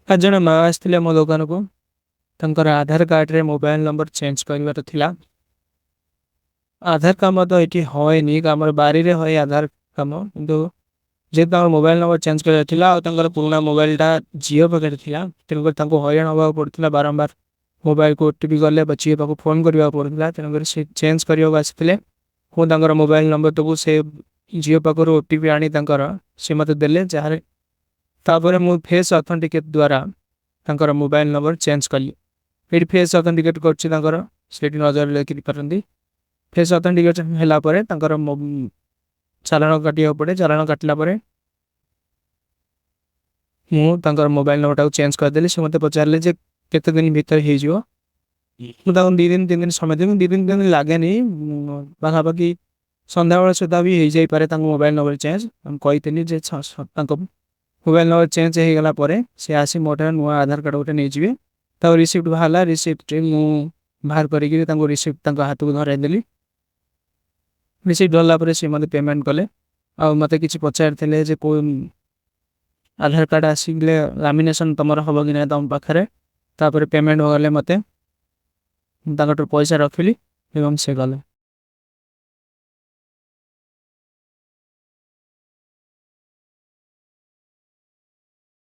आज जन माँ आसते मो दुकान को तंकर आधार कार्ड रे मोबाइल नंबर चेंज कर थिला। आधार काम तो ये होनी आम बारी रे होए आधार काम किंतु जेहेतु मोबाइल नंबर चेंज कर पुराना मोबाइल टा जियो पाखे था तेणुकर हईराण हाँ पड़ता बारंबार मोबाइल को ओटीपी गले झील पाक फोन करने पड़ता तेणुकर से चेंज करने आसते मुझे मोबाइल नंबर तक से झील पाखर ओटीपी आनी सी मत देले जार तापर मु फेस अथेंटिकेट द्वारा तांकर मोबाइल नंबर चेंज कली। ये फेस अथेंटिकेट कर नजर लेखि पारती फेस अथेंटिकेट है चालाण काटा पड़े चालाण काटला मुझे मोबाइल नंबर टाक चेंज करदेली से मत पचारे केते दिन भीतर हो मुझे 2 दिन 3 दिन समय देवी 2 दिन 3 दिन लगे पाखापाखि सन्ध्या बेला सुधा भी हो जापे मोबाइल नंबर चेंज कही मोबाइल नंबर चेंज हो गला सी आसी मोटे नुआ आधार कार्ड गोटे नहीं तब रिसीप्ट बाहर रिसीप्ट बाहर करी रिसीप्ट हाथ को धरदेली रिसीप्ट धरला सी मत पेमेंट कले आ मत कि पचारे को आधार कार्ड आसिले लामिनेशन तुम हम कि ना तुम पाखे पेमेंट हो गले मत पैसा रखिली से गले।